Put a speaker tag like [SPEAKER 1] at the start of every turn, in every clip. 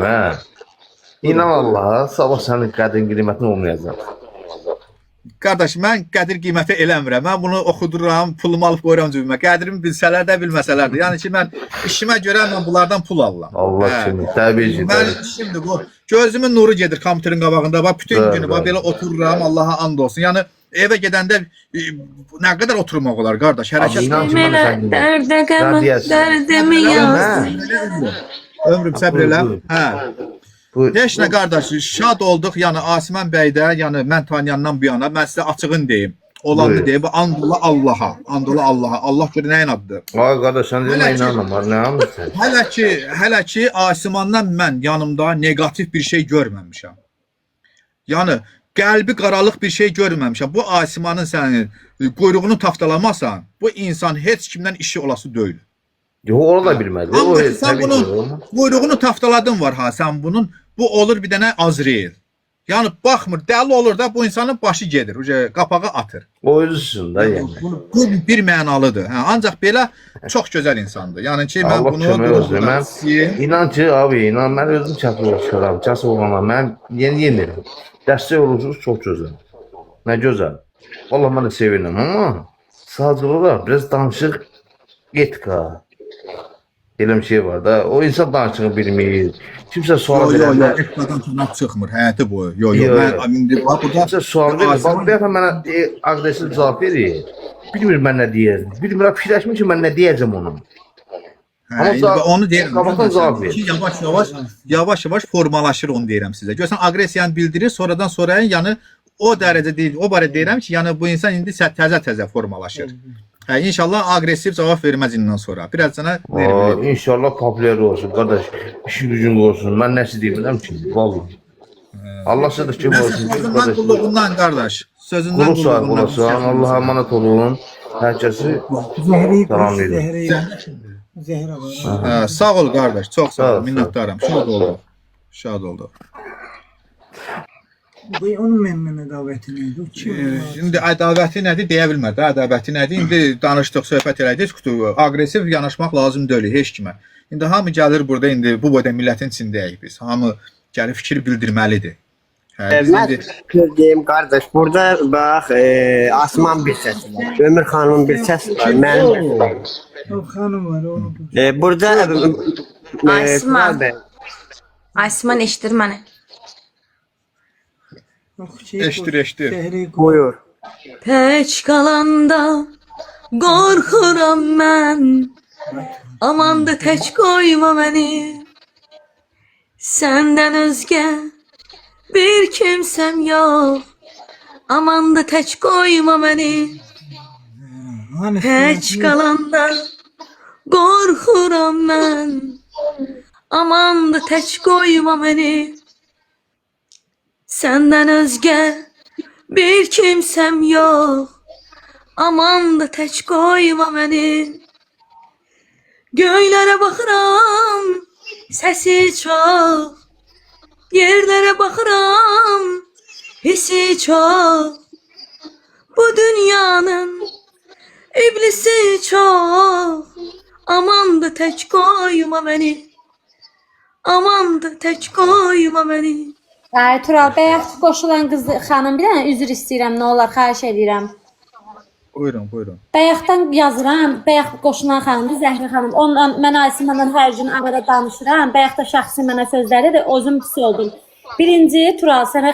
[SPEAKER 1] ha. İnan Allah'a, sabah sənin qədrin qiymətin olmayacaq.
[SPEAKER 2] Qardaş, mən qədir qiyməti eləmirəm. Mən bunu oxuduram, pulumu alıb qoyuram cübümə. Qədrimi bilsələr də, bilməsələr də. Yəni ki, mən işimə görə mən bunlardan pul alıram.
[SPEAKER 1] Allah kimi, təbii ki.
[SPEAKER 2] Mən şimdi bu gözümün nuru gedir kompüterin qabağında. Bax, bütün günü bax belə otururam, Allaha and olsun. Yəni evə gedəndə nə qədər oturmaq olar qardaş? Hərəkət.
[SPEAKER 3] Dərdə qəmə, dərdimi yaz.
[SPEAKER 2] Ömrüm səbr elə. Hə. Heç nə qardaş, şad olduq. Yəni Asiman bəydə, yəni mən tanıyandan bu yana mən sizə açığın deyim. Olanı deyim, andullah Allaha, andullah Allaha. Allah görə nəyin adıdır?
[SPEAKER 1] Ay qardaş, sən demə inanmam, nə anlayırsan?
[SPEAKER 2] Hələ ki Asimandan mən yanımda negativ bir şey görməmişəm. Yəni qəlbi qaralıq bir şey görməmişəm. Bu Asimanın sənin quyruğunu taftalamasan, bu insan heç kimdən işi olası deyil.
[SPEAKER 1] Yox, onu da bilmədi.
[SPEAKER 2] Amma sən bunun quyruğunu taftaladın var ha, sən bunun. Bu olur bir dənə Azrail. Yəni baxmır, dəli olur da bu insanın başı gedir, qapağı atır.
[SPEAKER 1] O özüsün də yəni.
[SPEAKER 2] Bu bir mənalıdır. Hə, ancaq belə çox gözəl insandır. Yəni ki, mən bunu
[SPEAKER 1] inan ki, abi, inan mən özüm çatışıram, çası olanlar mən yenirim. Dəstək olursunuz, çox gözəl. Nə gözəl. Vallahi mən də sevinirəm, amma sadəcə olaraq biraz danışıq etika. Elə bir şey var da, o insan danışığı bilmir. Kimsə sual verir.
[SPEAKER 2] Etikadan tırnaq çıxmır, həyatı boyu. Mən indi bax burada
[SPEAKER 1] kimsə sual verir. Bax, bir dəfə mənə aqressiv cavab verir. Bilmir mən nə deyəcəm. Bilmirəm, fikirləşmir ki, mən nə deyəcəm onun.
[SPEAKER 2] Amma onu deyirəm.
[SPEAKER 1] Qabaqdan cavab verir.
[SPEAKER 2] Yavaş-yavaş formalaşır, onu deyirəm sizə. Görsən, aqressiyanı bildirir, sonradan yəni o dərəcə deyil, o barədə deyirəm ki, yəni bu insan indi təzə formalaşır. Hə, inşallah aqressiv cavab verməz indən sonra. Biraz sənə verir.
[SPEAKER 1] İnşallah populyar olsun, qardaş. İşin gücün olsun. Mən nəsə deyirəm ki, vallahi. Allah sizə də kim olsun.
[SPEAKER 2] Sözündən qulluğundan, qardaş. Sözündən
[SPEAKER 1] qulluğundan. Allah'a emanet olun. Hər kəsi salam verin.
[SPEAKER 2] Sağ ol, qardaş. Çox sağ ol. Minnətdaram. Şad oldu.
[SPEAKER 4] Bu onun mənə dəvəti nədir?
[SPEAKER 2] Şimdi dəvəti nədir deyə bilmir də, dəvəti nədir? İndi danışdıq, söhbət elədik, aqressiv yanaşmaq lazım deyil heç kimə. İndi hamı gəlir burada, indi bu boyda millətin içindəyik biz. Hamı gəlib fikir bildirməlidir.
[SPEAKER 5] Mən deyim qardaş, burada bax Asman bir səs var, Ömür xanımın bir səs var, mənim var.
[SPEAKER 4] O xanım var, onu.
[SPEAKER 5] Burada
[SPEAKER 3] Asiman eşitir məni.
[SPEAKER 2] Eşdir.
[SPEAKER 5] Buyur.
[SPEAKER 3] Tək qalanda qorxuram mən. Amandı tək qoyma məni. Səndən özgə bir kimsəm yox. Amandı tək qoyma məni. Tək qalanda qorxuram mən. Amandı tək qoyma məni. Səndən özgə bir kimsəm yox. Aman da tək qoyma məni. Göylərə baxıram, səsi çox. Yerlərə baxıram, hissi çox. Bu dünyanın iblisi çox. Aman da tək qoyma məni. Aman da tək qoyma məni.
[SPEAKER 6] Tural, bayaq qoşulan qız xanım, bir dənə üzr istəyirəm, nə olar, xahiş edirəm.
[SPEAKER 2] Buyurun.
[SPEAKER 6] Bayaqdan yazıram, bayaq qoşulan xanımdır, Zəhri xanım. Onunla, mən Asimandan hər gün arada danışıram. Bayaq da şəxsi mənə sözləri də özüm pis oldum. Birinci, Tural, sənə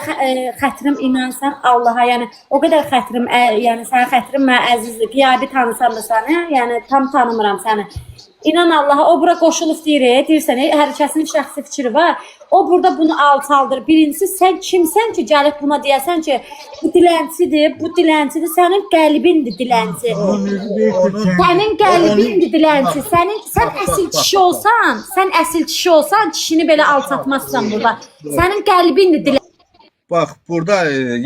[SPEAKER 6] xətrim inansan Allaha, yəni o qədər xətrim, yəni sənə xətrim mənə əzizdir. Qiyabi tanısam da səni, yəni tam tanımıram səni. İnan Allaha, o bura qoşulub deyirsən, hər kəsin şəxsi fikri var. O burada bunu alçaldır. Birincisi, sən kimsən ki, gəlib buna deyəsən ki, bu dilənçidir, sənin qəlbindir dilənçi. Sənin qəlbindir dilənçi. Sən əsil kişi olsan, kişini belə alçatmazsan burada. Sənin qəlbindir dilənçi.
[SPEAKER 2] Bax, burada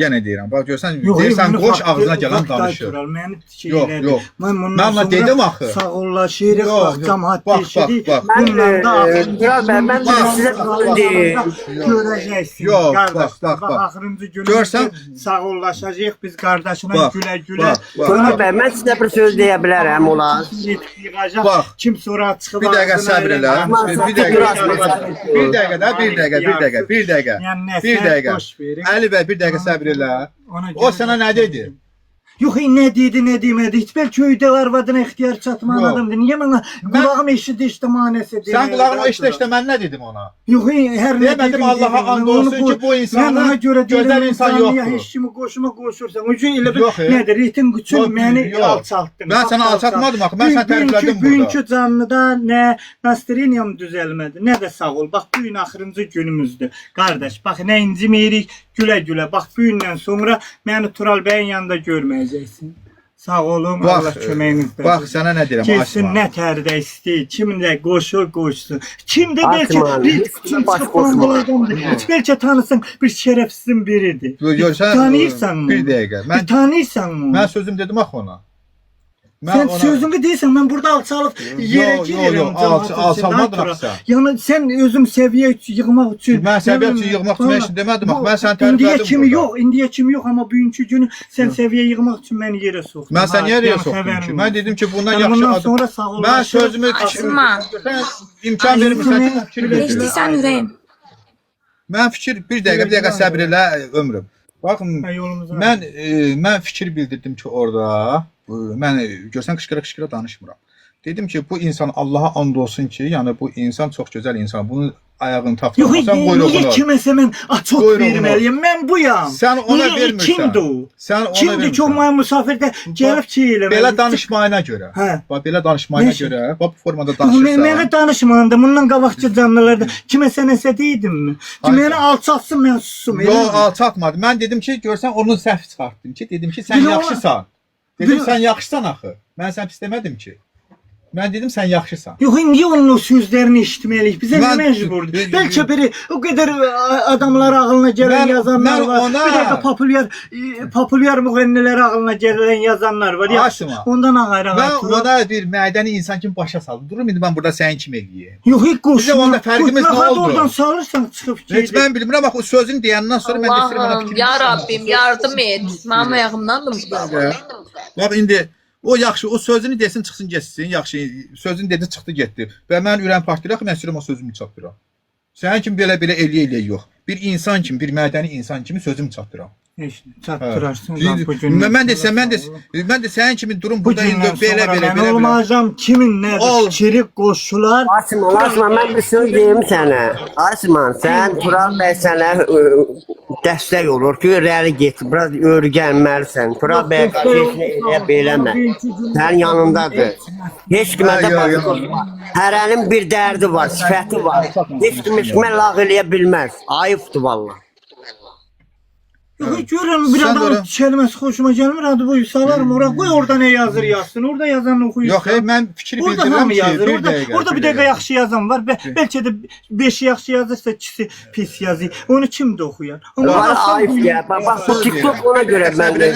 [SPEAKER 2] yenə deyirəm. Bax görsən,
[SPEAKER 4] Yox,
[SPEAKER 2] deyirsən
[SPEAKER 4] məni
[SPEAKER 2] qoş
[SPEAKER 4] faktı-
[SPEAKER 2] ağzına gələn
[SPEAKER 4] faktı
[SPEAKER 2] danışır.
[SPEAKER 4] aytırar, məni şey
[SPEAKER 2] Yox,
[SPEAKER 4] elədi.
[SPEAKER 2] yox.
[SPEAKER 4] Mən bundan
[SPEAKER 2] Mən ona
[SPEAKER 4] sonra
[SPEAKER 2] dedim axı.
[SPEAKER 4] Sağollaşırıq,
[SPEAKER 2] Yox,
[SPEAKER 4] bax,
[SPEAKER 2] yox.
[SPEAKER 4] cəmaət
[SPEAKER 2] Bax,
[SPEAKER 4] dəyişirik.
[SPEAKER 2] bax,
[SPEAKER 5] bax.
[SPEAKER 4] Bundan da
[SPEAKER 5] Mən, Tural bəy, mən də sizə bunu deyim.
[SPEAKER 4] görəcəksin.
[SPEAKER 2] Yox,
[SPEAKER 4] Qardaş,
[SPEAKER 2] bax, bax, bax.
[SPEAKER 4] axırıncı gün
[SPEAKER 2] Görsən-
[SPEAKER 4] sağollaşacağıq biz qardaşına
[SPEAKER 2] Bax,
[SPEAKER 4] gülə-gülə.
[SPEAKER 2] bax, bax.
[SPEAKER 5] Tural bəy, mən sizə bir söz deyə bilərəm olar.
[SPEAKER 4] Yığacaq.
[SPEAKER 2] Bax.
[SPEAKER 4] Kim sonra çıxıb
[SPEAKER 2] Bir dəqiqə
[SPEAKER 4] ağzına
[SPEAKER 2] səbr elə.
[SPEAKER 4] elə-
[SPEAKER 2] Bir dəqiqə. Bir dəqiqə də, bir dəqiqə, bir dəqiqə, bir dəqiqə.
[SPEAKER 4] Yəni nə,
[SPEAKER 2] Bir
[SPEAKER 4] sən
[SPEAKER 2] dəqiqə.
[SPEAKER 4] boş verin.
[SPEAKER 2] Əli bəy, bir dəqiqə səbr elə.
[SPEAKER 4] Ona
[SPEAKER 2] O
[SPEAKER 4] görə-
[SPEAKER 2] sənə nə dedi?
[SPEAKER 4] Yox, nə dedi, nə demədi. Heç bəlkə köydə arvadına ixtiyar çatmayan
[SPEAKER 2] Yox.
[SPEAKER 4] adamdır. Niyə mənə qulağım eşitdi manəsi deyir.
[SPEAKER 2] Sən qulağını eşdə mən nə dedim ona?
[SPEAKER 4] Yox, hər nə
[SPEAKER 2] Demədim, Allaha and olsun ki, bu insanı gözəl insan yoxdur.
[SPEAKER 4] Heç kimi qoşuma qoşursan. O gün elə
[SPEAKER 2] Yox,
[SPEAKER 4] bir nədir? Ritim qüçün
[SPEAKER 2] Yox,
[SPEAKER 4] məni
[SPEAKER 2] yox.
[SPEAKER 4] alçaltdın.
[SPEAKER 2] Mən səni alçaltmadım axı, mən səni təriflədim burada.
[SPEAKER 4] Bugünkü canlıda nə Nastiriniyam düzəlmədi, nə də sağ ol. Bax, bu gün axırıncı günümüzdür. Qardaş, bax, nə incimirik, gülə-gülə. Bax, bu gündən sonra məni Tural bəyin yanında görməyəcəksin. Sağ olun,
[SPEAKER 2] Bax,
[SPEAKER 4] Allah köməyinizdə.
[SPEAKER 2] Bax, sənə nə deyirəm,
[SPEAKER 4] Keçsin
[SPEAKER 2] Asma.
[SPEAKER 4] nə tərdə istəyir, kim də qoşur qoşsun. Kim də bəlkə
[SPEAKER 5] Asma,
[SPEAKER 4] bir
[SPEAKER 5] heç
[SPEAKER 4] üçün
[SPEAKER 5] baş
[SPEAKER 4] çıxmanlı
[SPEAKER 5] qoşma.
[SPEAKER 4] adamdır. Bəlkə tanısın bir şərəfsizin biridir.
[SPEAKER 2] Görsən,
[SPEAKER 4] Tanıyırsan mı?
[SPEAKER 2] bir dəqiqə.
[SPEAKER 4] Bir tanıyırsan mı?
[SPEAKER 2] Mən sözüm dedim axı ona.
[SPEAKER 4] Sən sözünü deyirsən, mən burada alçalıb yerə
[SPEAKER 2] Yox,
[SPEAKER 4] girirəm.
[SPEAKER 2] yox, alçalmadın axı sən.
[SPEAKER 4] Yəni sən özüm səviyyə yığmaq üçün.
[SPEAKER 2] Mən səviyyə üçün yığmaq üçün heç demədim axı, mən səni
[SPEAKER 4] İndiyə
[SPEAKER 2] təriflədim
[SPEAKER 4] kimi
[SPEAKER 2] burada.
[SPEAKER 4] yox, indiyə kimi yox, amma bugünkü günü sən səviyyə yığmaq üçün məni yerə soxdun.
[SPEAKER 2] Mən səni
[SPEAKER 4] Ha,
[SPEAKER 2] yerə
[SPEAKER 4] yəni
[SPEAKER 2] soxdum
[SPEAKER 4] xəbərim
[SPEAKER 2] ki,
[SPEAKER 4] var.
[SPEAKER 2] mən dedim ki, bundan
[SPEAKER 4] Yəni
[SPEAKER 2] yaxşı
[SPEAKER 4] bundan
[SPEAKER 2] adam.
[SPEAKER 4] sonra sağ ol.
[SPEAKER 2] Mən sözümü
[SPEAKER 3] Asma.
[SPEAKER 2] imkan verirsən ki, fikir ver.
[SPEAKER 3] Eşidirsən ürəyim.
[SPEAKER 2] Mən fikir bir dəqiqə səbr elə ömrüm. Baxın,
[SPEAKER 4] Yolumuza.
[SPEAKER 2] mən fikir bildirdim ki, orada mən görsən qışqıra danışmıram. Dedim ki, bu insan Allaha and olsun ki, yəni bu insan çox gözəl insan. Bunu ayağını
[SPEAKER 4] Yox,
[SPEAKER 2] tapdırmasan qoyur
[SPEAKER 4] niyə
[SPEAKER 2] onu.
[SPEAKER 4] kiməsə mən açıq
[SPEAKER 2] Qoyur onu.
[SPEAKER 4] verməliyəm? Mən buyam.
[SPEAKER 2] Sən ona
[SPEAKER 4] Niyə,
[SPEAKER 2] vermirsən.
[SPEAKER 4] Kimdir o?
[SPEAKER 2] Sən ona
[SPEAKER 4] Kimdir ki, o
[SPEAKER 2] vermirsən.
[SPEAKER 4] mənim müsafirdə gəlib şey eləməli?
[SPEAKER 2] Belə danışmayına görə.
[SPEAKER 4] Hə.
[SPEAKER 2] Bax belə danışmayına
[SPEAKER 4] Nəşə?
[SPEAKER 2] görə, bax bu formada
[SPEAKER 4] Mənə
[SPEAKER 2] danışırsan.
[SPEAKER 4] danışmadı. Bundan qabaqçı canlılarda kiməsə nəsə deydimmi? Ki,
[SPEAKER 2] Hayır.
[SPEAKER 4] məni alçaltsın, mən susum.
[SPEAKER 2] Yox, alçatmadı. Mən dedim ki, görsən onun səhv çıxartdım ki, dedim ki, sən
[SPEAKER 4] Yox.
[SPEAKER 2] yaxşısan. Dedim
[SPEAKER 4] Yox.
[SPEAKER 2] sən yaxşısan axı. Mən sən pis demədim ki. Mən dedim sən yaxşısan.
[SPEAKER 4] Yox, niyə onun o sözlərini eşitməliyik? Bizə nə
[SPEAKER 2] Mən-
[SPEAKER 4] məcburdur? Bəlkə biri o qədər adamlar ağlına gələn
[SPEAKER 2] Mən-
[SPEAKER 4] yazanlar
[SPEAKER 2] mən
[SPEAKER 4] var.
[SPEAKER 2] ona-
[SPEAKER 4] Bir dəqiqə populyar müğənnilər ağlına gələn yazanlar var. Yaxşı.
[SPEAKER 2] Asma.
[SPEAKER 4] Ondan ağayra
[SPEAKER 2] Mən ona bir mədəni insan kimi başa saldım. Durum indi mən burada sənin kimi eləyim.
[SPEAKER 4] Yox, heç qoşma.
[SPEAKER 2] Bizim onda fərqimiz nə oldu?
[SPEAKER 4] Oradan salırsan çıxıb
[SPEAKER 2] Heç mən bilmirəm axı o sözünü deyəndən sonra mən də istəyirəm ona
[SPEAKER 3] Allahım,
[SPEAKER 2] fikir.
[SPEAKER 3] ya Rabbim, yardım et. Mənim ayağımdandır bu da.
[SPEAKER 2] Bax indi o yaxşı, o sözünü desin, çıxsın, getsin. Yaxşı, sözünü dedi, çıxdı, getdi. Və mən ürəyim partlayır, axı mən istəyirəm o sözümü çatdıram. Sənin kimi belə eləyə yox. Bir insan kimi, bir mədəni insan kimi sözümü çatdıram.
[SPEAKER 4] çatdırarsın.
[SPEAKER 2] Mən də sənin kimi durum
[SPEAKER 4] Bu
[SPEAKER 2] burada indi
[SPEAKER 4] gündən
[SPEAKER 2] belə
[SPEAKER 4] sonra
[SPEAKER 2] belə
[SPEAKER 4] mən
[SPEAKER 2] belə.
[SPEAKER 4] olmayacağım. Kimin nədir?
[SPEAKER 2] Ol.
[SPEAKER 4] Fikri qoşular.
[SPEAKER 5] Asma, mən bir söz deyim sənə. Asman, sən Tural bəy sənə dəstək olur ki, irəli get, biraz öyrənməlisən. Tural bəy eləmə. Sənin yanındadır. Heç kimə də
[SPEAKER 2] Yox, yox.
[SPEAKER 5] baxma. Hərənin bir dərdi var, sifəti var. Heç kim mən lağ eləyə bilməz. Ayıbdır vallah.
[SPEAKER 4] Yox, görürəm bir
[SPEAKER 2] Sən
[SPEAKER 4] adamın
[SPEAKER 2] də-
[SPEAKER 4] kəlməsi xoşuma gəlmir. Adı boyu salarım ora. Qoy orada nə yazır yazsın. Orada yazanı oxuyursan.
[SPEAKER 2] Yox, mən fikir
[SPEAKER 4] Orada
[SPEAKER 2] bildirirəm
[SPEAKER 4] hamı
[SPEAKER 2] ki,
[SPEAKER 4] yazır.
[SPEAKER 2] bir
[SPEAKER 4] Orada,
[SPEAKER 2] dəqiqə.
[SPEAKER 4] orada bir dəqiqə yaxşı yazan var. Bəlkə də 5 yaxşı yazırsa, ikisi pis yazır. Onu kim də oxuyar?
[SPEAKER 5] Var
[SPEAKER 4] aslan
[SPEAKER 5] ayıb
[SPEAKER 4] bu-
[SPEAKER 5] ya. Bax, bu TikTok ona görə mən də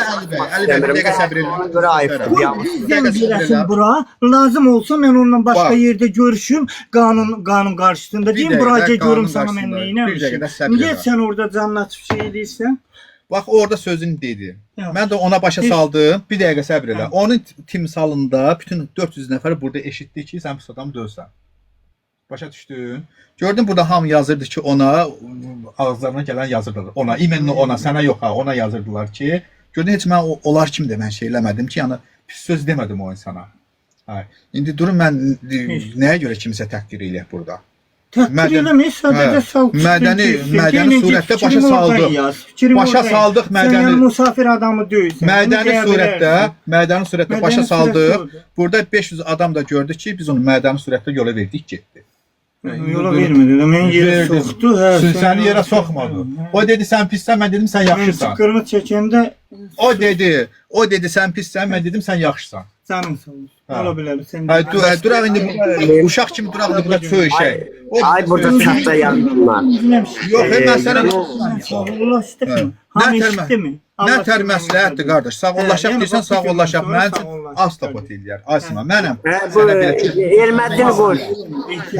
[SPEAKER 2] Əli bəy, bir dəqiqə səbr
[SPEAKER 5] ona
[SPEAKER 2] edin.
[SPEAKER 5] görə ayıbdır.
[SPEAKER 4] Qoy
[SPEAKER 5] Ya.
[SPEAKER 4] bizdən biləsin bura. Lazım olsa mən onunla başqa
[SPEAKER 2] Bax.
[SPEAKER 4] yerdə görüşüm. Qanun qarşısında. Deyim
[SPEAKER 2] dəqiqə,
[SPEAKER 4] bura görüm
[SPEAKER 2] qanun
[SPEAKER 4] sana mən
[SPEAKER 2] qarşısında.
[SPEAKER 4] neynəmişim.
[SPEAKER 2] Bir dəqiqə də səbr
[SPEAKER 4] Niyə
[SPEAKER 2] elə.
[SPEAKER 4] sən orada canını açıb şey edirsən?
[SPEAKER 2] Bax orada sözünü dedi.
[SPEAKER 4] Yox.
[SPEAKER 2] Mən də ona başa
[SPEAKER 4] Heç-
[SPEAKER 2] saldım. Bir dəqiqə səbr elə. Onun timsalında bütün 400 nəfər burada eşitdi ki, sən pis adam deyilsən. Başa düşdün? Gördün burada hamı yazırdı ki, ona ağızlarına gələn yazırdılar. Ona, imenlə ona, sənə yox ha, ona yazırdılar ki, gördün heç mən onlar kimi də mən şey eləmədim ki, yəni pis söz demədim o insana. Hə. İndi durun mən nəyə görə kimisə təqdir eləyək burada?
[SPEAKER 4] Təqdir eləmək sadəcə sağ.
[SPEAKER 2] Mədəni surətdə başa saldıq. Başa saldıq
[SPEAKER 4] Sən
[SPEAKER 2] mədəni.
[SPEAKER 4] yəni musafir adamı deyilsən.
[SPEAKER 2] Mədəni surətdə
[SPEAKER 4] Mədəni
[SPEAKER 2] başa
[SPEAKER 4] surətdə
[SPEAKER 2] saldıq.
[SPEAKER 4] oldu.
[SPEAKER 2] Burada 500 adam da gördü ki, biz onu mədəni surətdə yola verdik, getdi.
[SPEAKER 4] Yola vermedi. Mən yerə
[SPEAKER 2] Verdim.
[SPEAKER 4] soxdu. Hə.
[SPEAKER 2] Səni yerə soxmadı. O dedi sən pissən, mən dedim sən yaxşısan.
[SPEAKER 4] Qırmızı çəkəndə
[SPEAKER 2] O dedi sən pissən, mən dedim sən yaxşısan.
[SPEAKER 4] Canın sağ olsun.
[SPEAKER 2] Ha.
[SPEAKER 4] Ola bilər. Sən
[SPEAKER 2] Hay duraq indi uşaq kimi duraq indi burada söyüşək.
[SPEAKER 5] Ay burada çatda yazdılar.
[SPEAKER 2] Yox, mən sənə
[SPEAKER 4] Allah istəmir.
[SPEAKER 2] Nə
[SPEAKER 4] Hamı
[SPEAKER 2] tərmə-
[SPEAKER 4] işitmi?
[SPEAKER 2] nə tər məsləhətdir qardaş. Sağollaşaq
[SPEAKER 4] Yəni,
[SPEAKER 2] deyirsən,
[SPEAKER 4] bax,
[SPEAKER 2] sağollaşaq.
[SPEAKER 4] fikir
[SPEAKER 2] Mənim
[SPEAKER 4] görürsən,
[SPEAKER 2] üçün
[SPEAKER 4] sağollaşaq.
[SPEAKER 2] astopot eləyər. Asma, mənəm.
[SPEAKER 5] Bu
[SPEAKER 2] Sənə belə
[SPEAKER 5] Ermədin qoy.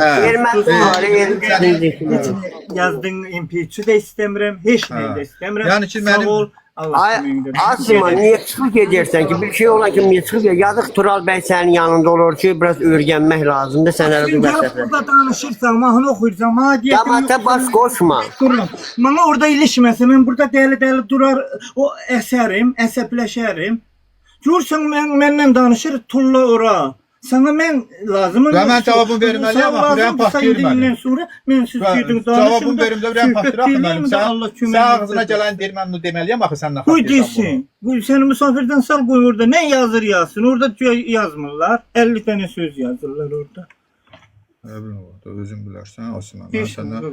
[SPEAKER 2] Hə.
[SPEAKER 5] Ermədin var, Ermədin.
[SPEAKER 4] Yazdığın MP3'ü də istəmirəm, heç nə də istəmirəm.
[SPEAKER 2] Yəni ki, mənim-
[SPEAKER 4] Sağ ol. Allah
[SPEAKER 5] Ay,
[SPEAKER 4] köməyində.
[SPEAKER 5] Asma niye çıxıb gedirsən ki? Bir şey olan kimi niye çıxıb gedir? Yazıq Tural bəy sənin yanında olur ki, biraz öyrənmək lazımdır sənə bu
[SPEAKER 4] Sən
[SPEAKER 5] məsələ.
[SPEAKER 4] burada danışırsan, mahnı oxuyursan, madiyyətin
[SPEAKER 5] Cəmaətə baş qoşma.
[SPEAKER 4] Durum. Bana orada ilişməsə, mən burada dəli-dəli durar, o əsərim, əsəbləşərim. Görürsən, məndən danışır, tulla ora. Sana mən lazımım.
[SPEAKER 2] Və mən cavabını verməliyəm, axı, ürəyim partlayır mənim.
[SPEAKER 4] Sonra mən siz gedin danışın.
[SPEAKER 2] Cavabını verim də ürəyim partlayır axı mənim. Sən ağzına gələn deyir, mən bunu deməliyəm axı səndən
[SPEAKER 4] Qoy
[SPEAKER 2] xatırlayırsan bunu.
[SPEAKER 4] desin. Qoy səni misafirdən sal qoy orada. Nə yazır yazsın. Orada yazmırlar. 50 dənə söz yazırlar orada.
[SPEAKER 2] Özün bilərsən, Osman. Mən
[SPEAKER 4] Heç
[SPEAKER 2] səndən
[SPEAKER 4] nə.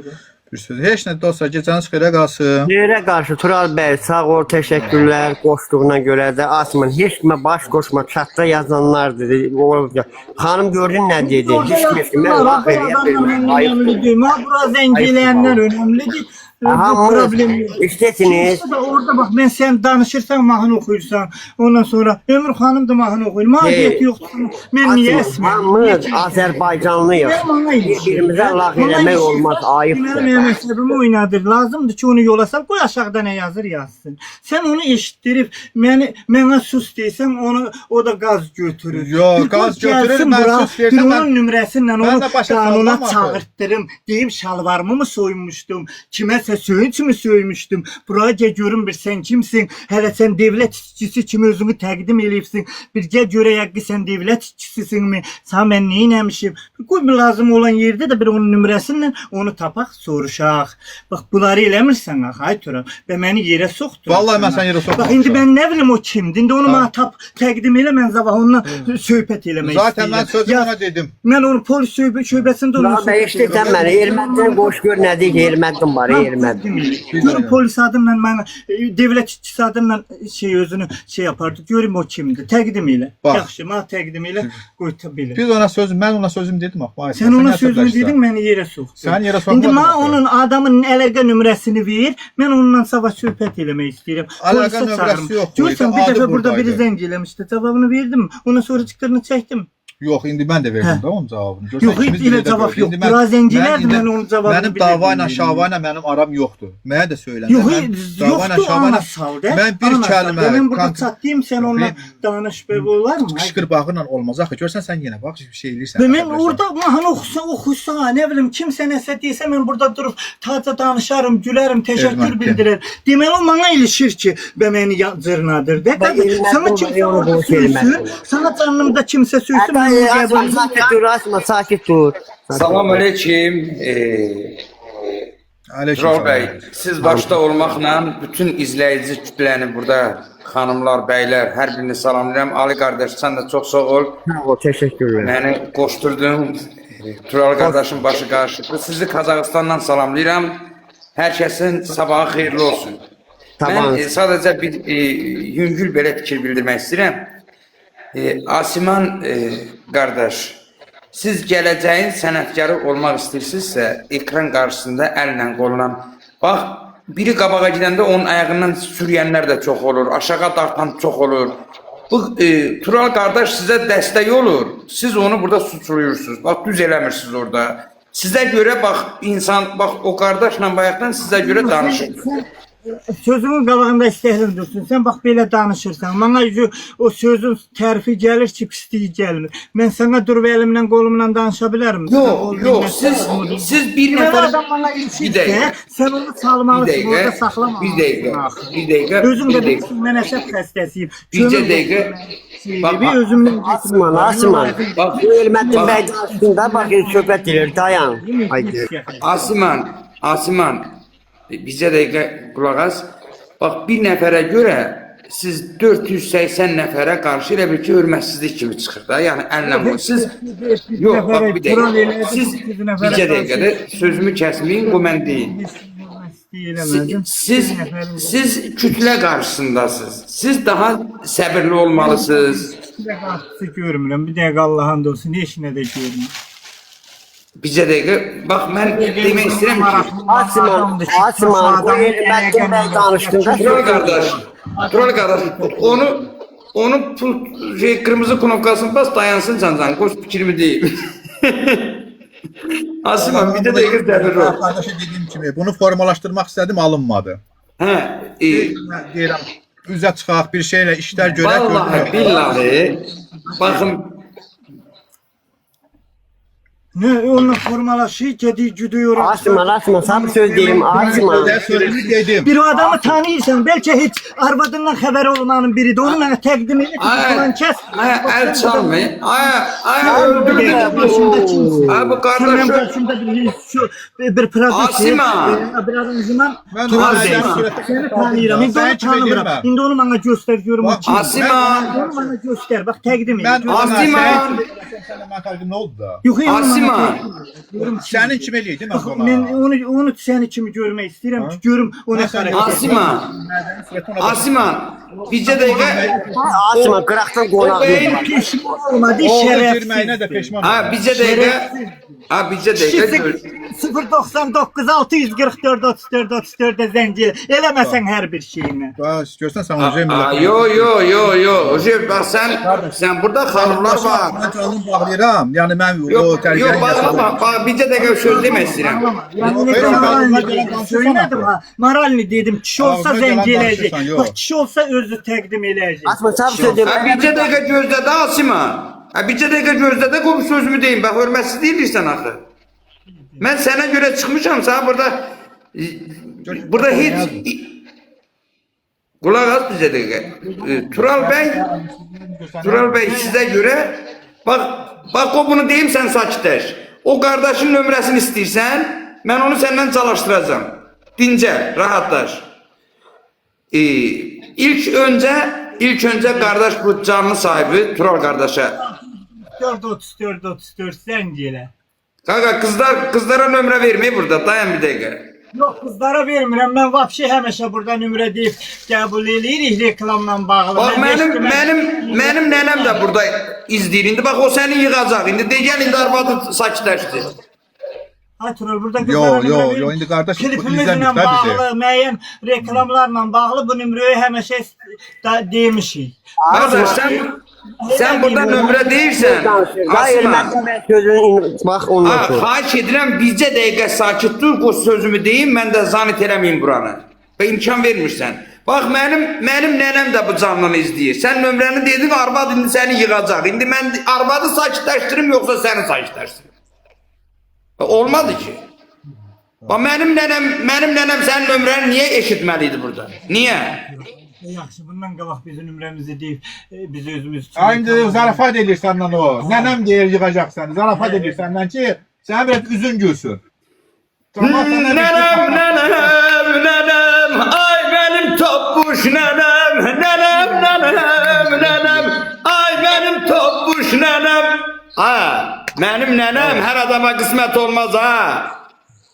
[SPEAKER 2] bir söz. Heç nə dostlar, gecəniz xeyrə qalsın.
[SPEAKER 5] Yerə qarşı Tural bəy sağ ol, təşəkkürlər qoşduğuna görə də Asman heç kimə baş qoşma, çatda yazanlar dedi. Xanım gördün nə dedi? Heç kimə laf eləyə bilmir. Ayıb.
[SPEAKER 4] Bura zəngiləyənlər önəmlidir.
[SPEAKER 5] Aha,
[SPEAKER 4] problem yox.
[SPEAKER 5] İstəsiniz.
[SPEAKER 4] Orada bax, mən sən danışırsan, mahnı oxuyursan. Ondan sonra Ömür xanım da mahnı oxuyur. Madiyyəti yoxdur. Mən niyə əsməm?
[SPEAKER 5] Hamımız Azərbaycanlıyıq. Bir-birimizə laf eləmək olmaz, ayıbdır.
[SPEAKER 4] Mənim əsəbimi oynadır. Lazımdır ki, onu yola sal. Qoy aşağıda nə yazır yazsın. Sən onu eşitdirib, mənə sus deysən, o da qaz götürür.
[SPEAKER 2] Yox, qaz götürür, mən sus versəm,
[SPEAKER 4] onun nömrəsindən
[SPEAKER 2] mən
[SPEAKER 4] onu
[SPEAKER 2] də başa
[SPEAKER 4] qanuna
[SPEAKER 2] sallam axı.
[SPEAKER 4] çağırtdırım. Deyim, şalvarımı mı soymuşdum? Kiməsə söyünç mü söymüşdüm? Buraya görün bir sən kimsin? Hələ sən dövlət işçisi kimi özünü təqdim eləyibsin. Bircə görəyək ki, sən dövlət işçisisinmi? Sən mən neynəmişim? Qoy bir lazım olan yerdə də bir onun nömrəsindən onu tapaq, soruşaq. Bax, bunları eləmirsən axı, ay Tural. Və məni yerə soxdur.
[SPEAKER 2] Vallahi mən səni yerə soxmamışam.
[SPEAKER 4] Bax, indi mən nə bilim o kimdir? İndi onu mənə tap, təqdim elə, mən zavah onunla söhbət eləmək istəyirəm.
[SPEAKER 2] Zaten mən sözümü ona dedim.
[SPEAKER 4] Mən onu polis şöbəsində onu
[SPEAKER 5] Tural bəy işləsən mənə, Ermədin qoş gör nə deyir, Ermədin var, Ermədin.
[SPEAKER 4] Görün polis adımla mən devlet işçisi adımla özünü yapardı. Görüm o kimdir. Təqdim elə.
[SPEAKER 2] Bax.
[SPEAKER 4] Yaxşı, mənə təqdim elə. Qoy bilə.
[SPEAKER 2] Biz ona sözüm, mən ona sözüm dedim axı.
[SPEAKER 4] Sən ona sözünü dedin, məni yerə sox.
[SPEAKER 2] Sən yerə soxmadın.
[SPEAKER 4] İndi mən
[SPEAKER 2] axı.
[SPEAKER 4] onun adamın əlaqə nömrəsini ver. Mən onunla sabah söhbət eləmək istəyirəm.
[SPEAKER 2] Əlaqə
[SPEAKER 4] Polisə
[SPEAKER 2] nömrəsi
[SPEAKER 4] çağırım.
[SPEAKER 2] yox,
[SPEAKER 4] Görürsən, bir
[SPEAKER 2] adı
[SPEAKER 4] dəfə burada biri
[SPEAKER 2] buradaydı.
[SPEAKER 4] zəng eləmişdi. Cavabını verdim. Ona sonra çıxdığını çəkdim.
[SPEAKER 2] Yox, indi mən də verdim də onun cavabını. Görsən,
[SPEAKER 4] Yox,
[SPEAKER 2] ikimiz
[SPEAKER 4] heç elə
[SPEAKER 2] birə də
[SPEAKER 4] cavab
[SPEAKER 2] verdik.
[SPEAKER 4] yox.
[SPEAKER 2] İndi
[SPEAKER 4] Biraz zəncilərdir,
[SPEAKER 2] indi-
[SPEAKER 4] mən onun cavabını
[SPEAKER 2] Mənim
[SPEAKER 4] bilirdim.
[SPEAKER 2] dava ilə şava ilə mənim aram yoxdur. Mənə də söyləndi.
[SPEAKER 4] Yox,
[SPEAKER 2] Mən dava ilə
[SPEAKER 4] yoxdur,
[SPEAKER 2] şava ilə
[SPEAKER 4] anlasaldı.
[SPEAKER 2] mən bir kəlmə
[SPEAKER 4] Mən burada
[SPEAKER 2] konkret-
[SPEAKER 4] çatdıyım, sən onunla danış, belə olar mı?
[SPEAKER 2] qışqırpağıyla olmaz axı. Görsən sən yenə bax bir şey eləyirsən.
[SPEAKER 4] Və mən orada mahnı oxusa, nə bilim, kimsə nəsə desə, mən burada durub taca danışarım, gülərəm, təşəkkür
[SPEAKER 2] Elmə,
[SPEAKER 4] bildirər. Deməli, o mənə ilişir ki, və məni cırnadır. Sana kimsə orada söysün, sana canımda kimsə söysün, mən onu qəbul
[SPEAKER 5] Asma sakit dur, Asma sakit dur.
[SPEAKER 7] Salam aleyküm. Tural bəy, siz başda olmaqla bütün izləyici kütləni burada xanımlar, bəylər, hər birini salamlayıram. Ali qardaş, sən də çox sağ ol.
[SPEAKER 5] Sağ ol, təşəkkürlər.
[SPEAKER 7] Məni qoşdurdun. Tural qardaşın başı qarşıdır. Sizi Qazaxıstandan salamlayıram. Hər kəsin sabahı xeyirli olsun.
[SPEAKER 5] Tamam.
[SPEAKER 7] Mən sadəcə bir yüngül belə fikir bildirmək istəyirəm. Asiman qardaş, siz gələcəyin sənətkarı olmaq istəyirsinizsə, ekran qarşısında əllə, qolla, bax, biri qabağa gedəndə onun ayağından sürüyənlər də çox olur, aşağı dartan çox olur. Bu Tural qardaş sizə dəstək olur, siz onu burada suçluyursunuz, bax, düz eləmirsiniz orada. Sizə görə, bax, insan, bax, o qardaşla bayaqdan sizə görə danışır.
[SPEAKER 4] Sözümün qabağında istəyirəm dursun. Sən bax belə danışırsan. Mənə o sözün tərifi gəlir ki, pisliyi gəlmir. Mən sənə durub əlimlə, qolumla danışa bilərəm.
[SPEAKER 7] Yox, siz bir nəfər
[SPEAKER 4] adam bana
[SPEAKER 7] bir
[SPEAKER 4] ilişirsə,
[SPEAKER 7] dəqiqə.
[SPEAKER 4] sən onu salmalısın, orada saxlamamalısın.
[SPEAKER 7] Bir dəqiqə.
[SPEAKER 4] Özüm də bilsin, mən əsəb xəstəsiyim.
[SPEAKER 7] Bircə dəqiqə.
[SPEAKER 4] Bir özümdən
[SPEAKER 5] Asman, Asman.
[SPEAKER 7] Bax,
[SPEAKER 5] Bu Ermədin bəy danışdığında bax, söhbət edir, dayan. Haydi.
[SPEAKER 7] Asiman, bizə dəqiqə qulaq as. Bax, bir nəfərə görə siz 480 nəfərə qarşı elə bir ki, hörmətsizlik kimi çıxır da. Yəni, əllə bu. Siz, yox, bax, bir dəqiqə. Siz, bircə dəqiqədə sözümü kəsməyin, bu mən deyil. Siz kütlə qarşısındasınız. Siz daha səbirli olmalısınız.
[SPEAKER 4] Bir dəqiqə artısı görmürəm. Bir dəqiqə Allah'ın olsun. Heç nə də görmürəm.
[SPEAKER 7] Bizə dəqiqə, bax mən demək istəyirəm ki,
[SPEAKER 5] Asiman, bu Elbəddin bəy danışdığında
[SPEAKER 7] Tural qardaş, onu kırmızı knopkasını bas dayansın cancan, qoş fikrimi deyim. Asiman bir də dəqiqə dəbir ol.
[SPEAKER 2] Arkadaşa dediyim kimi bunu formalaşdırmaq istədim, alınmadı.
[SPEAKER 7] Hə,
[SPEAKER 2] Deyirəm, üzə çıxaq, bir şeylə işlər görək.
[SPEAKER 7] vallahi billahi, baxın,
[SPEAKER 4] Ne onunla formalaşır, gedir gidiyor.
[SPEAKER 5] Asiman, sana bir söz deyim, Asiman.
[SPEAKER 2] Sözümü dedim.
[SPEAKER 4] Bir o adamı tanıyırsan, belki hiç arvadından xəbəri olmanın biridir. Onu mənə təqdim edin, falan kəs.
[SPEAKER 7] el çalmayın, öldürdü. Bu kardeşi,
[SPEAKER 4] Mən başımda bir prodüksiya,
[SPEAKER 7] Asiman.
[SPEAKER 4] bir adamcıman
[SPEAKER 2] Mən
[SPEAKER 4] Tural
[SPEAKER 2] də
[SPEAKER 4] Bey.
[SPEAKER 2] sənə
[SPEAKER 4] Seni tanıyıram, indi onu tanımıram. İndi onu bana göster, görüm o kim.
[SPEAKER 7] Asiman,
[SPEAKER 4] Onu bana göster, bak təqdim
[SPEAKER 2] Mən
[SPEAKER 4] edin.
[SPEAKER 7] Asiman.
[SPEAKER 2] Mən fərqi nə oldu da?
[SPEAKER 4] Yox, onu bana
[SPEAKER 7] Asiman.
[SPEAKER 2] Sənin kimi eləydi
[SPEAKER 4] Bax,
[SPEAKER 2] mən
[SPEAKER 4] mən
[SPEAKER 2] ona.
[SPEAKER 4] onu səni kimi görmək istəyirəm ki, görüm o nə xərəkət.
[SPEAKER 7] Asiman, Asiman, bizə dəqiqə,
[SPEAKER 5] Asiman, qıraqdan qonaq
[SPEAKER 7] beyin,
[SPEAKER 4] Peşman olmadı,
[SPEAKER 2] O
[SPEAKER 4] şərəfsiz.
[SPEAKER 2] girməyinə də peşman
[SPEAKER 7] ha
[SPEAKER 2] oldum.
[SPEAKER 7] bizə dəqiqə, ha bizə dəqiqə,
[SPEAKER 4] 099 644 34 34-də zəng elə. Eləməsən hər bir şeyini.
[SPEAKER 2] Görsən sən onu
[SPEAKER 7] yo, bax sən burada xanımlar var.
[SPEAKER 2] Mən canım bağlayıram. Yəni mən o
[SPEAKER 7] Yox,
[SPEAKER 2] tərbiyəni
[SPEAKER 7] bağlama, bax bizə dəqiqə söz demək istəyirəm.
[SPEAKER 4] Yani ne
[SPEAKER 2] Yok,
[SPEAKER 4] moralini
[SPEAKER 2] ben-
[SPEAKER 4] dedim, söyledim ha. Moralini dedim, kişi olsa
[SPEAKER 2] ben
[SPEAKER 4] zəng
[SPEAKER 2] yalan
[SPEAKER 4] eləyəcək.
[SPEAKER 2] danışırsan, yok.
[SPEAKER 4] Bak kişi olsa özü təqdim eləyəcək.
[SPEAKER 5] Asiman, sana bir söz deyim.
[SPEAKER 7] Ha bizə dəqiqə gözlədə Asiman. Ha bizə dəqiqə gözlədə qoy sözümü deyim. Bax hörmətsiz deyirsən axı. Mən sənə görə çıxmışam, sən burada heç qulaq as bizə dəqiqə. Tural bəy sizə görə bax o bunu deyim sən sakitləş. O qardaşın nömrəsini istəyirsən, mən onu səndən çalışdıracağam. Dincə, rahatlaş. İlk öncə qardaş bu canlı sahibi Tural qardaşa.
[SPEAKER 4] 34 zəng elə.
[SPEAKER 7] Qaqa qızlara nömrə verməyi burada. Dayan bir dəqiqə.
[SPEAKER 4] Yox, qızlara vermirəm. Mən vəbşi həmişə burada nömrə deyib qəbul eləyirik reklamla bağlı.
[SPEAKER 7] Bax
[SPEAKER 4] Mən
[SPEAKER 7] mənim nənəm də burada izləyir. İndi bax o səni yığacaq. İndi deyən indi arvadı sakitləşdi.
[SPEAKER 4] Ha Tural, burada qızlara nömrə
[SPEAKER 2] Yo,
[SPEAKER 4] verim.
[SPEAKER 2] indi qardaş
[SPEAKER 4] Klipimizlə
[SPEAKER 2] izləmişlər
[SPEAKER 4] bağlı,
[SPEAKER 2] bizi.
[SPEAKER 4] müəyyən reklamlarla bağlı bu nömrəyi həmişə demişik.
[SPEAKER 7] Qardaş sən burada nömrə deyirsən.
[SPEAKER 5] Hayır,
[SPEAKER 7] Asiman.
[SPEAKER 5] mən sözünü bax ondan
[SPEAKER 7] Ha,
[SPEAKER 5] sonra.
[SPEAKER 7] xahiş edirəm bizcə dəqiqə sakit dur, o sözümü deyim, mən də zannet eləməyim buranı. Və imkan vermirsən. Bax mənim nənəm də bu canlı izləyir. Sən nömrəni dedin, arvad indi səni yığacaq. İndi mən arvadı sakitləşdirim yoxsa səni sakitləşdirim? Olmadı ki. Bax mənim nənəm sənin nömrəni niyə eşitməli idi burada? Niyə?
[SPEAKER 4] Yaxşı, bundan qabaq bizim nömrəmizi deyib, biz özümüz üçün.
[SPEAKER 2] İndi zarafat edir səndən o. Nənəm deyir yığacaq səni. Zarafat edir səndən ki, sənə biraz üzün gülsün.
[SPEAKER 7] Nənəm, ay mənim topbuş nənəm, ay mənim topbuş nənəm. Ha, mənim nənəm hər adama qismət olmaz ha.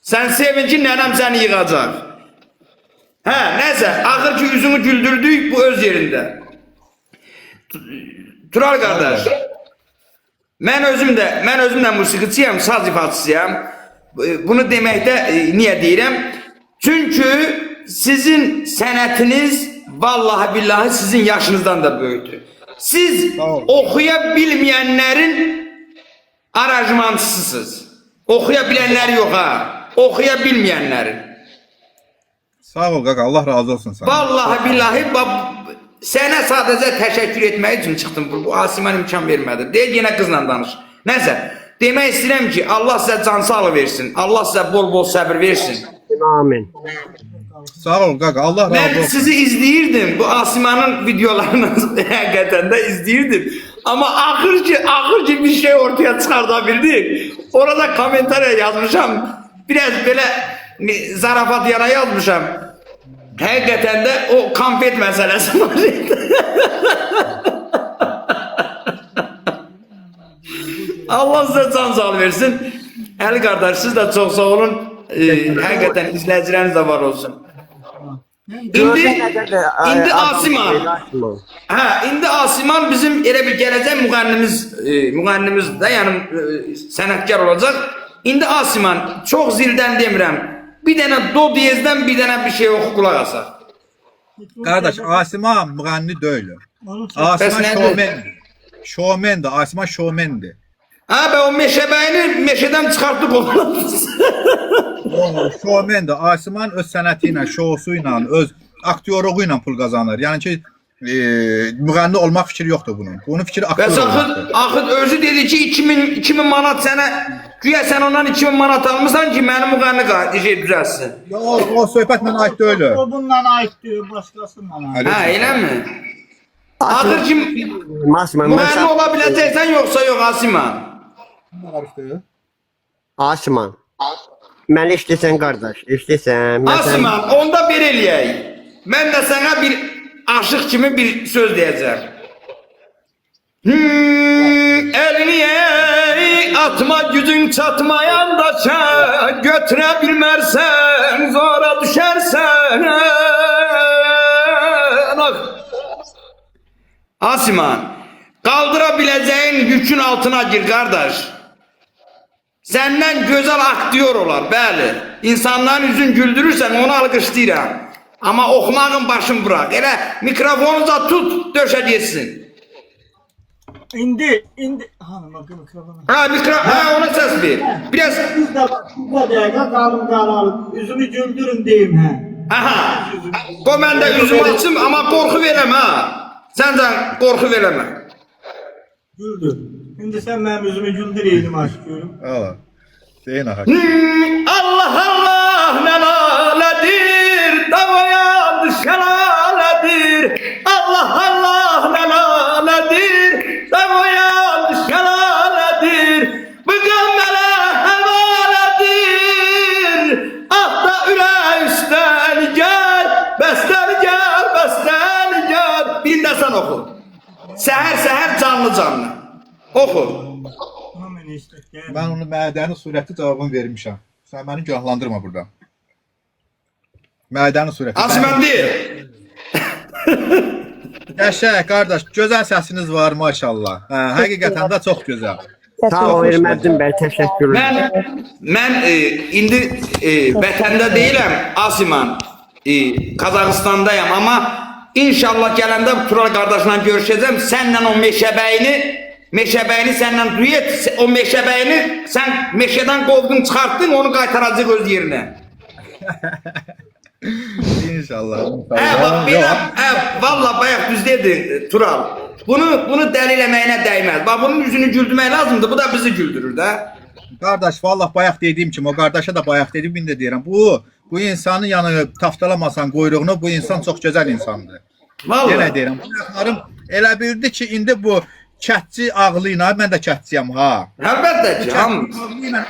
[SPEAKER 7] Sən sevin ki, nənəm səni yığacaq. Hə, nəsə, axır ki üzünü güldürdük, bu öz yerində. Tural qardaş, mən özüm də musiqiçiyəm, saz ifaçısıyam. Bunu deməkdə niyə deyirəm? Çünki sizin sənətiniz vallahi billahi sizin yaşınızdan da böyükdür. Siz oxuya bilməyənlərin aranjmançısısınız. Oxuya bilənləri yox ha, oxuya bilməyənlərin.
[SPEAKER 2] Sağ ol qaqa, Allah razı olsun sana.
[SPEAKER 7] Vallahi billahi sənə sadəcə təşəkkür etmək üçün çıxdım. Bu Asiman imkan vermədi. Deyək yenə qızla danış. Nəsə, demək istəyirəm ki, Allah sizə can sağlığı versin. Allah sizə bol-bol səbir versin.
[SPEAKER 5] Amin.
[SPEAKER 2] Sağ ol qaqa, Allah razı
[SPEAKER 7] Mən
[SPEAKER 2] olsun.
[SPEAKER 7] sizi izləyirdim. Bu Asimanın videolarını həqiqətən də izləyirdim. Amma axır ki bir şey ortaya çıxarda bildik. Orada komentariya yazmışam. Biraz belə zarafat yana yazmışam. Həqiqətən də o konfet məsələsi var idi. Allah sizə can sağlığı versin. Əli qardaş, siz də çox sağ olun. Həqiqətən izləyiciləriniz də var olsun. İndi Asiman. Hə, indi Asiman bizim elə bir gələcək müğənnimiz də, yəni sənətkar olacaq. İndi Asiman çox zildən demirəm. Bir dənə do diyezdən bir dənə bir şey oxu qulaq asaq.
[SPEAKER 2] Qardaş, Asiman müğənni deyil. Asiman
[SPEAKER 7] Bəs nədir?
[SPEAKER 2] şovmendir. Şovmendir, Asiman şovmendir.
[SPEAKER 7] Hə, bə o meşəbəyini meşədən çıxartdıq onu.
[SPEAKER 2] O şovmendir. Asiman öz sənəti ilə, şousu ilə, öz aktyorluğu ilə pul qazanır. Yəni ki, müğənni olmaq fikri yoxdur bunun. Bunun fikri aktyor
[SPEAKER 7] Bəs
[SPEAKER 2] olmaqdır.
[SPEAKER 7] axı özü dedi ki 2000 manat sənə, güya sən ondan 2000 manat almısan ki mənim müğənni düzəlsin.
[SPEAKER 2] O söhbət mənə aid deyil.
[SPEAKER 4] O bundan aiddir, başqasından aid.
[SPEAKER 7] Hə, eləmi? Axır ki
[SPEAKER 5] Asiman,
[SPEAKER 7] müğənni ola biləcəksən yoxsa yox Asiman?
[SPEAKER 5] Asiman. Məni işləsən qardaş, işləsən.
[SPEAKER 7] Asiman, onda bir eləyək. Mən də sənə bir aşıq kimi bir söz deyəcəm. Elini atma gücün çatmayan da götürə bilmərsən, zora düşərsən. Asiman, qaldıra biləcəyin yükün altına gir qardaş. Səndən gözəl aktyor olar, bəli. İnsanların üzün güldürürsən, onu alqışlayıram. Amma oxumağın başın bırak. Elə mikrofonunuza tut, döşə geçsin.
[SPEAKER 4] İndi hanım bakın mikrofona.
[SPEAKER 7] Ha, ona səs ver. Biraz
[SPEAKER 4] Biz de bak şurada dəqiqə qalım qaralım. Üzümü güldürün deyim hə.
[SPEAKER 7] aha. Qoy mən də üzümü açım, amma qorxu verəm ha. Sən də qorxu verəmə.
[SPEAKER 4] Güldür. İndi sən mənim üzümü güldüreydim aşkım.
[SPEAKER 2] Allah. Deyin ağa.
[SPEAKER 7] Allah Allah nə nalədir, davayan şəlalədir. Allah Allah nə nalədir, davayan şəlalədir. Bu qəmmələ həvalədir. Ahda ürək üstən gəl, bəstən gəl, bəstən gəl. Bir də sən oxu. Səhər canlı. Oxu.
[SPEAKER 4] Hemen işte gel.
[SPEAKER 2] Mən onun mədəni surətli cavabını vermişəm. Sən məni günahlandırma burada. Mədəni surətli.
[SPEAKER 7] Asiman deyil.
[SPEAKER 2] Qəşəng qardaş, gözəl səsiniz var maşallah. Hə, həqiqətən də çox gözəl.
[SPEAKER 5] Sağ ol Erməddin bəy, təşəkkürlər.
[SPEAKER 7] Mən indi vətəndə deyiləm Asiman. Qazaxıstandayam, amma inşallah gələndə Tural qardaşla görüşəcəm. Sənlə o meşəbəyini sənlə duyet, o meşəbəyini sən meşədən qovdun, çıxartdın, onu qaytaracaq öz yerinə.
[SPEAKER 2] İnşallah.
[SPEAKER 7] Bax belə, vallahi bayaq düz dedin Tural. Bunu dəlil eləməyinə dəyməz. Bax bunun üzünü güldürmək lazımdır. Bu da bizi güldürür də.
[SPEAKER 2] Qardaş, vallahi bayaq dediyim kimi, o qardaşa da bayaq dedim, indi də deyirəm. Bu insanı yəni taftalamasan quyruğunu, bu insan çox gözəl insandır.
[SPEAKER 7] Vallahi.
[SPEAKER 2] Yenə deyirəm. Bu yaxlarım elə bildi ki, indi bu kətçi ağlı ilə, mən də kətçiyəm ha.
[SPEAKER 7] Əlbəttə ki, hamı.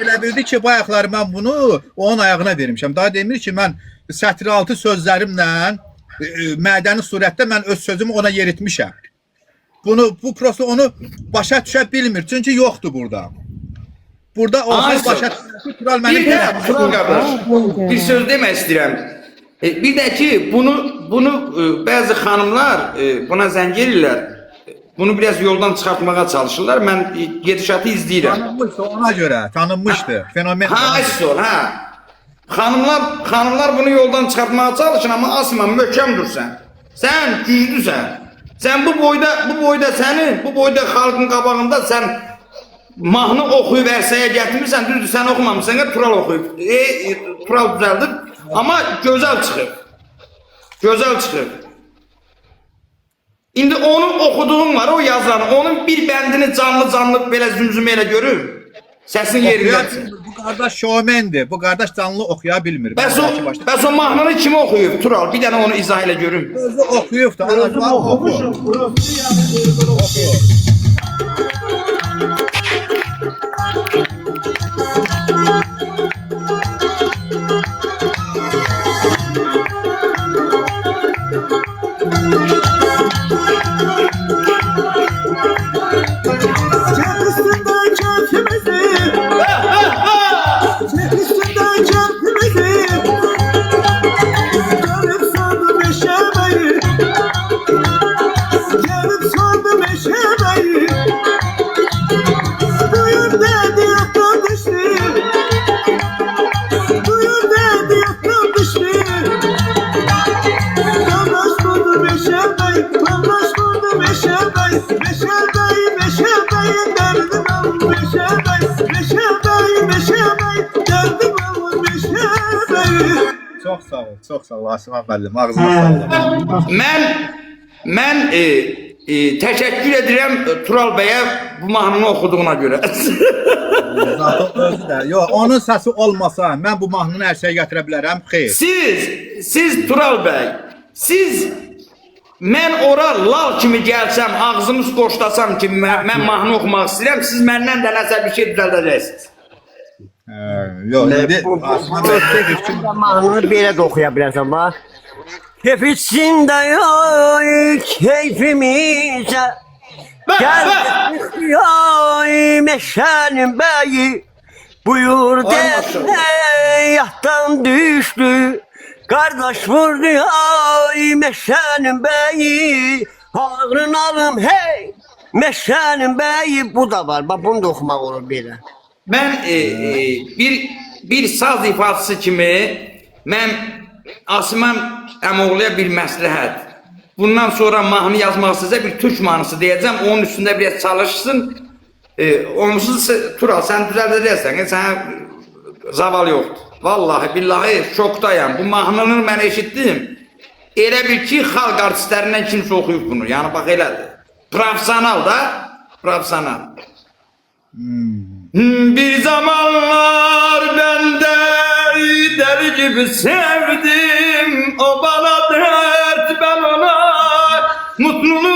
[SPEAKER 2] Elə bildi ki, bayaqlar mən bunu onun ayağına vermişəm. Daha demir ki, mən sətri altı sözlərimlə mədəni surətdə mən öz sözümü ona yeritmişəm. Bu prosto onu başa düşə bilmir. Çünki yoxdur burada. Burada olsa başa düşür. Tural mənim
[SPEAKER 7] Bir də Tural qardaş, bir söz demək istəyirəm. Bir də ki, bunu bəzi xanımlar buna zəng edirlər. Bunu biraz yoldan çıxartmağa çalışırlar. Mən gedişatı izləyirəm.
[SPEAKER 2] Tanınmışdı ona görə, tanınmışdı. Fenomen.
[SPEAKER 7] Ha. Xanımlar bunu yoldan çıxartmağa çalışır, amma Asiman möhkəm dursan. Sən güclüsən. Sən bu boyda xalqın qabağında sən mahnı oxuyub ərsəyə gətirmirsən, düzdür, sən oxumamısan, Tural oxuyub. Tural düzəldir, amma gözəl çıxır. İndi onun oxuduğun var, o yazılanı, onun bir bəndini canlı belə zümzümə elə görür. Səsin yerindədir.
[SPEAKER 2] Bu qardaş şovmendir. Bu qardaş canlı oxuya bilmir.
[SPEAKER 7] Bəs o mahnını kim oxuyub Tural? Bir dənə onu izah elə görüm.
[SPEAKER 2] Özü oxuyub da, ana oxu.
[SPEAKER 8] Üstünde kentimizi görüp sandım
[SPEAKER 2] Çox sağ ol. Çox sağ ol Asiman müəllim. Ağzına sağlıq.
[SPEAKER 7] Mən təşəkkür edirəm Tural bəyə bu mahnını oxuduğuna görə.
[SPEAKER 2] Zaten özü də. Yox, onun səsi olmasa mən bu mahnını hər şeyə gətirə bilərəm. Xeyr.
[SPEAKER 7] Siz Tural bəy, mən ora lal kimi gəlsəm, ağzımı qoşlasam ki, mən mahnı oxumaq istəyirəm, siz məndən də nəsə bir şey düzəldəcəksiniz.
[SPEAKER 2] Yox, indi Asiman bəy
[SPEAKER 5] Mahnını belə də oxuya bilərsən bax. Keyf içində yoy, keyfimizə gəldik yoy, meşənin bəyi. Buyur dəstə yatdan düşdü, qardaş vurdu ay meşənin bəyi. Ağrın alım hey, meşənin bəyi. Bu da var, bax bunu da oxumaq olur belə.
[SPEAKER 7] Mən bir saz ifadəsi kimi mən Asiman əmoğluya bir məsləhət. Bundan sonra mahnı yazmaq sizə bir türk mahnısı deyəcəm. Onun üstündə biraz çalışsın. Onsuz Tural sən düzəldəcəksən. Sənə zaval yoxdur. Vallahi billahi şokdayam. Bu mahnını mən eşitdim. Elə bil ki xalq artistlərindən kimsə oxuyub bunu. Yəni bax elədir. Profesional da, profesional. Bir zamanlar ben de deli gibi sevdim. O bana dert, ben ona mutluluk